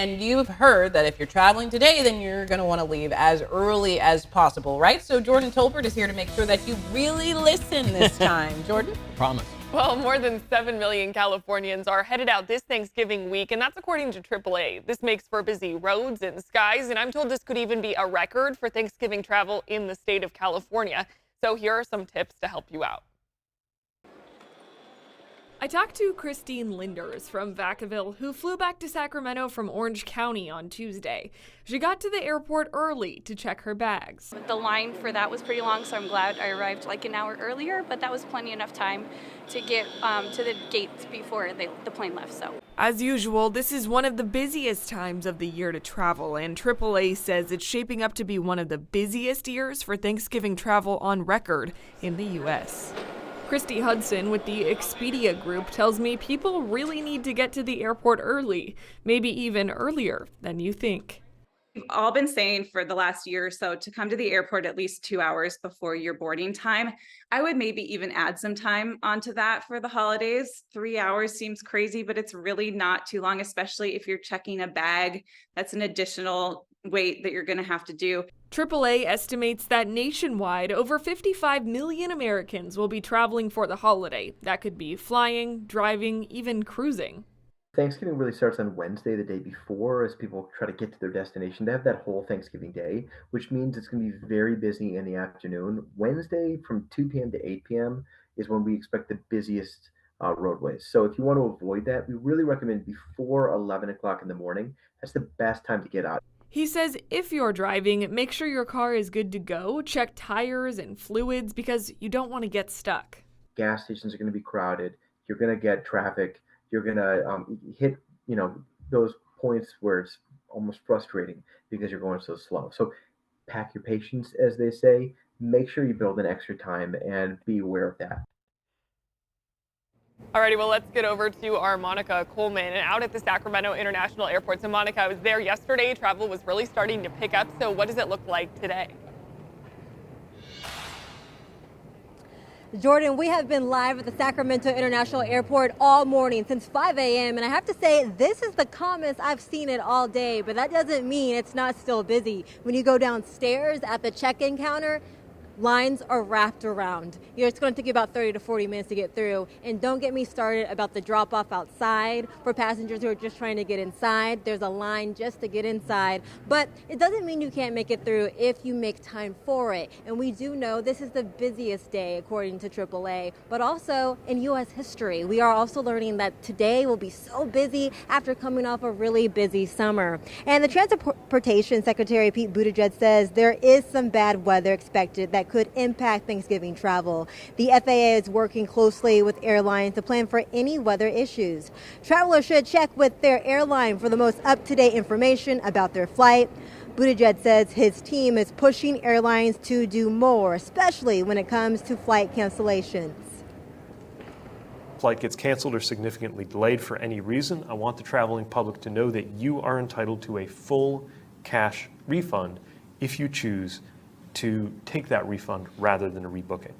And you've heard that if you're traveling today, then you're going to want to leave as early as possible, right? So Jordan Tolbert is here to make sure that you really listen this time. Jordan? Promise. Well, more than 7 million Californians are headed out this Thanksgiving week, and that's according to AAA. This makes for busy roads and skies, and I'm told this could even be a record for Thanksgiving travel in the state of California. So here are some tips to help you out. I talked to Christine Linders from Vacaville, who flew back to Sacramento from Orange County on Tuesday. She got to the airport early to check her bags. The line for that was pretty long, so I'm glad I arrived like an hour earlier, but that was plenty enough time to get to the gates before the plane left. So, as usual, this is one of the busiest times of the year to travel, and AAA says it's shaping up to be one of the busiest years for Thanksgiving travel on record in the U.S. Christy Hudson with the Expedia Group tells me people really need to get to the airport early, maybe even earlier than you think. We've all been saying for the last year or so to come to the airport at least 2 hours before your boarding time. I would maybe even add some time onto that for the holidays. 3 hours seems crazy, but it's really not too long, especially if you're checking a bag. That's an additional wait that you're going to have to do. AAA estimates that nationwide, over 55 million Americans will be traveling for the holiday. That could be flying, driving, even cruising. Thanksgiving really starts on Wednesday, the day before, as people try to get to their destination. They have that whole Thanksgiving day, which means it's going to be very busy in the afternoon. Wednesday from 2 p.m. to 8 p.m. is when we expect the busiest roadways. So if you want to avoid that, we really recommend before 11 o'clock in the morning. That's the best time to get out. He says if you're driving, make sure your car is good to go. Check tires and fluids because you don't want to get stuck. Gas stations are going to be crowded. You're going to get traffic. You're going to hit, those points where it's almost frustrating because you're going so slow. So pack your patience, as they say. Make sure you build in extra time and be aware of that. Alrighty, well, let's get over to our Monica Coleman and out at the Sacramento International Airport. So Monica, I was there yesterday. Travel was really starting to pick up. So what does it look like today? Jordan, we have been live at the Sacramento International Airport all morning since 5 a.m. And I have to say, this is the calmest I've seen it all day, but that doesn't mean it's not still busy. When you go downstairs at the check-in counter, lines are wrapped around. It's going to take you about 30 to 40 minutes to get through. And don't get me started about the drop-off outside for passengers who are just trying to get inside. There's a line just to get inside. But it doesn't mean you can't make it through if you make time for it. And we do know this is the busiest day, according to AAA, but also in U.S. history. We are also learning that today will be so busy after coming off a really busy summer. And the Transportation Secretary, Pete Buttigieg, says there is some bad weather expected that could impact Thanksgiving travel. The FAA is working closely with airlines to plan for any weather issues. Travelers should check with their airline for the most up-to-date information about their flight. Buttigieg says his team is pushing airlines to do more, especially when it comes to flight cancellations. Flight gets canceled or significantly delayed for any reason, I want the traveling public to know that you are entitled to a full cash refund if you choose to take that refund rather than to rebook it.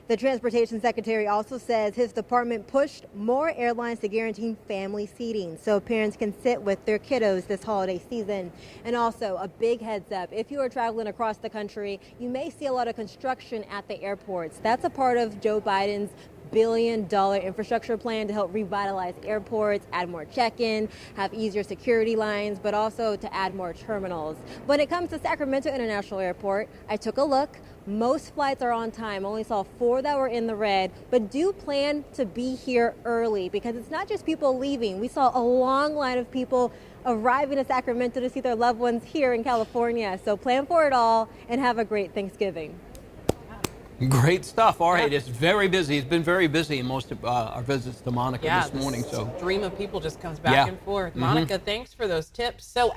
The Transportation Secretary also says his department pushed more airlines to guarantee family seating so parents can sit with their kiddos this holiday season. And also a big heads up, if you are traveling across the country, you may see a lot of construction at the airports. That's a part of Joe Biden's billion-dollar infrastructure plan to help revitalize airports, add more check-in, have easier security lines, but also to add more terminals. When it comes to Sacramento International Airport, I took a look. Most flights are on time. Only saw 4 that were in the red, but do plan to be here early because it's not just people leaving. We saw a long line of people arriving to Sacramento to see their loved ones here in California. So plan for it all and have a great Thanksgiving. Great stuff. All right, it's very busy. It's been very busy in most of our visits to Monica this morning. So dream of people just comes back and forth. Monica, thanks for those tips. So